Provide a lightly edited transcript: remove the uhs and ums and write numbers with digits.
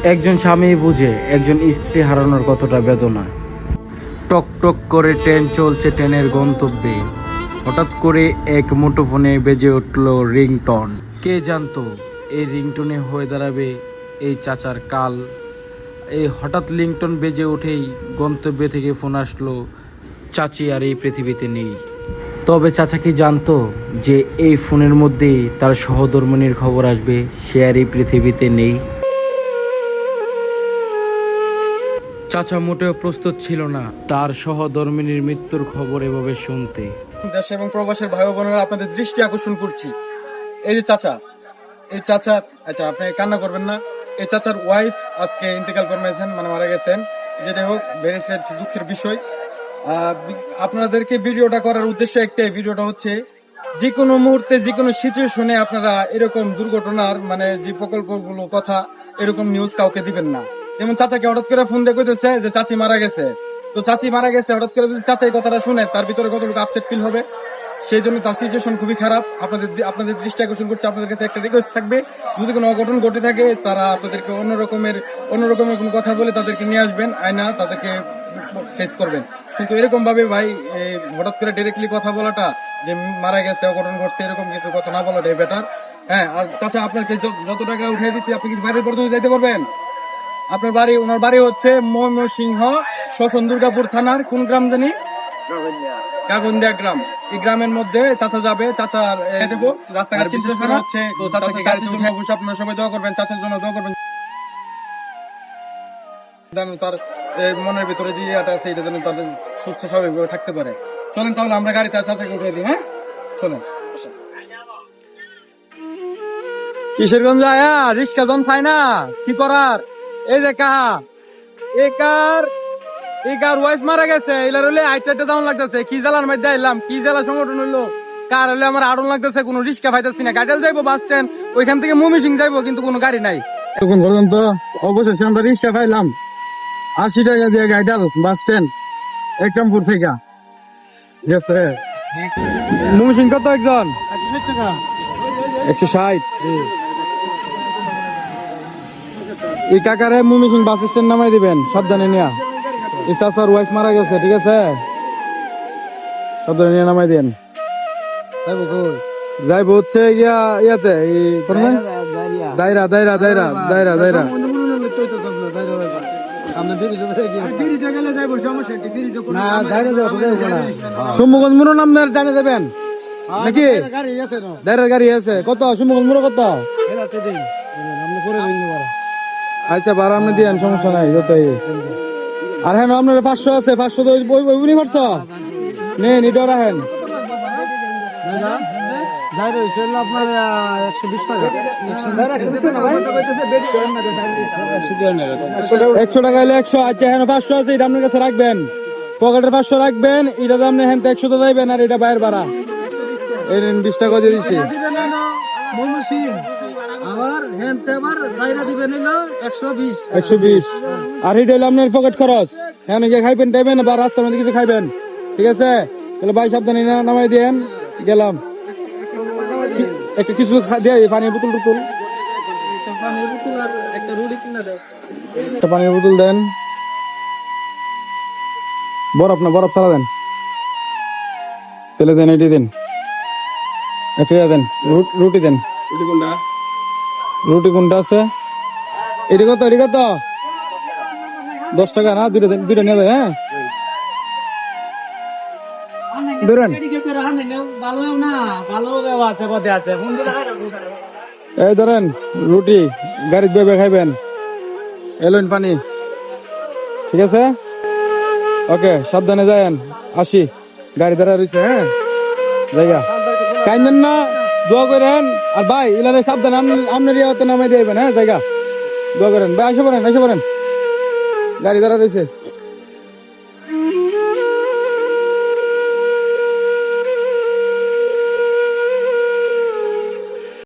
একজন স্বামী বুঝে একজন স্ত্রী হারানোর কতটা বেদনা। টক টক করে ট্রেন চলছে ট্রেনের গন্তব্যে, হঠাৎ করে এক মুঠোফোনে বেজে উঠল রিংটন। কে জানতো এই রিংটনে হয়ে দাঁড়াবে এই চাচার কাল। এই হঠাৎ রিংটন বেজে উঠেই গন্তব্যে থেকে ফোন আসলো, চাচি আর এই পৃথিবীতে নেই। তবে চাচা কি জানতো যে এই ফোনের মধ্যেই তার সহধর্মিণীর খবর আসবে, সে আর এই পৃথিবীতে নেই। চাচা মোটেও প্রস্তুত ছিল না তার সহধর্মিণীর মৃত্যুর খবর এভাবে শুনতে। দেশ এবং প্রবাসের ভাই বোনেরা, আপনাদের দৃষ্টি আকর্ষণ করছি, এই যে চাচা, এই চাচা, আচ্ছা আপনি কান্না করবেন না, এই চাচার ওয়াইফ আজকে ইন্তেকাল করছেন, মানে মারা গেছেন। যেটা হোক, ভেরি স্যাড, দুঃখের বিষয়। আপনাদেরকে ভিডিওটা করার উদ্দেশ্য একটাই, ভিডিওটা হচ্ছে যে কোনো মুহূর্তে যে কোনো সিচুয়েশনে আপনারা এরকম দুর্ঘটনার মানে যে প্রকল্পগুলো কথা এরকম নিউজ কাউকে দিবেন না। যেমন চাচাকে হঠাৎ করে ফোন দিয়ে কইতেছে যে চাচি মারা গেছে, তো চাচি মারা গেছে হঠাৎ করে যদি চাচা এই কথাটা শুনে তার ভিতরে কতটুকু আপসেট ফিল হবে। সেই জন্য তার সিচুয়েশন খুবই খারাপ। আপনাদের দৃষ্টি আকর্ষণ করছে, আপনাদের কাছে একটা রিকোয়েস্ট থাকবে, যদি কোনো অঘটন ঘটে থাকে তারা আপনাদেরকে অন্যরকমের কোনো কথা বলে তাদেরকে নিয়ে আসবেন, আয়না তাদেরকে ফেস করবেন। কিন্তু এরকম ভাবে ভাই হঠাৎ করে ডাইরেক্টলি কথা বলাটা যে মারা গেছে, অঘটন ঘটছে, এরকম কিছু কথা না বলাটাই বেটার। হ্যাঁ, আর চাচা আপনাকে যত টাকা উঠিয়ে দিচ্ছি, আপনি কি বাড়ির পর্যন্ত যাইতে পারবেন? আপনার বাড়ি, ওনার বাড়ি হচ্ছে ময়মনসিংহ শোষণ দুর্গাপুর থানার কোন গ্রাম জানি, কাগন্দিয়া গ্রাম। এই গ্রামের মধ্যে চাচা যাবে, চাচা দেবো রাস্তাঘাট হচ্ছে, তো চাচাকে গাড়িতে উঠে অবশ্যই আপনারা সবাই দোয়া করবেন, চাচার জন্য দোয়া করবেন, তার মনের ভিতরে যে ইয়েটা আছে এটা যেন তাদের সুস্থ স্বাভাবিকভাবে থাকতে পারে। চলেন তাহলে আমরা গাড়িতে চাচাকে উঠে দিই। হ্যাঁ চলেন। কিশোরগঞ্জ আয়া রিক্সা জন পাই না, কি করার? এই যে কাহা একার ওয়াইফ মারা গেছে, এলার হলে আইটাইটা দাউন লাগতেছে, কি জেলার মধ্যে আইলাম, কি জেলা সংগঠন হইলো, কার হলে আমার আড়ন লাগতেছে, কোনো রিক্সা পাইতেছি না। গাড়িতে যাইবো বাস স্ট্যান্ড, ওইখান থেকে ময়মনসিংহ যাইবো, কিন্তু কোনো গাড়ি নাই। এখন পর্যন্ত অবশেষে আমরা রিক্সা পাইলাম 80 টাকা দিয়ে গাইডাল বাস স্ট্যান্ড একরামপুর থেকে। ময়মনসিংহ কত একজন? 160। এই কাকারে ময়মনসিংহ বাস স্ট্যান্ড নামাই দিবেন, সাবধানে নিয়া। এই চাচার ওয়াইফ মারা গেছে, ঠিক আছে? সাবধানে নিয়ে নামাই দেন। যাইবো হচ্ছে গিয়া ইয়াতে দায়রা দায়রা দায়রা দায়রা দায়রা সুমগঞ্জ মুড়ো নামের জানে যাবেন নাকি? দায়রার গাড়ি আছে। কত সুমগঞ্জ মুড়ো কত? আচ্ছা ভাড়া আপনি দিয়েন, সমস্যা নাই। যতই আর হ্যাঁ আপনার 500 আছে, 500 তো ওই পারছ নেন, এটা রাখেন। আপনার 120 টাকা, 100 টাকা হলে 100। আচ্ছা হ্যাঁ 500 আছে, এটা আপনার কাছে রাখবেন, পকেটের 500 রাখবেন, এটা তো আপনি হ্যাঁ 100 তো যাইবেন, আর এটা বাইরের ভাড়া। এই 20 টাকা দিয়ে দিচ্ছি। আর এটা হলো আপনার পকেট খরচ, হ্যাঁ খাইবেন টাইবেন বা রাস্তার মধ্যে কিছু খাইবেন, ঠিক আছে? তাহলে ভাই সাবধানে নামাই দেন। গেলাম, একটা কিছু দিয়ে পানির বোতল টুতুল, একটা পানির বোতল দেন, বরফ না বরফ ছাড়া দেন, তেলে দেন, এটি দেন, একটা দেন, রুটি দেন। রুটি কোনটা আছে? এটি কত? এটি কত? 10 টাকা না? দুইটা নেবে। হ্যাঁ ধরেন, এই ধরেন রুটি, গাড়ির বেবে খাইবেন, এলেন পানি, ঠিক আছে? ওকে, সাবধানে যায়েন। আসি, গাড়ি দাঁড়া রয়েছে। হ্যাঁ জায়গা কাইন্দেন না, দোয়া করেন। আর ভাই ইলারে সাবধানে আপনার ইয়াতে নামাই দিবেন। হ্যাঁ জায়গা দোয়া করেন ভাই, আসে পড়েন, গাড়ি দাঁড়া রয়েছে।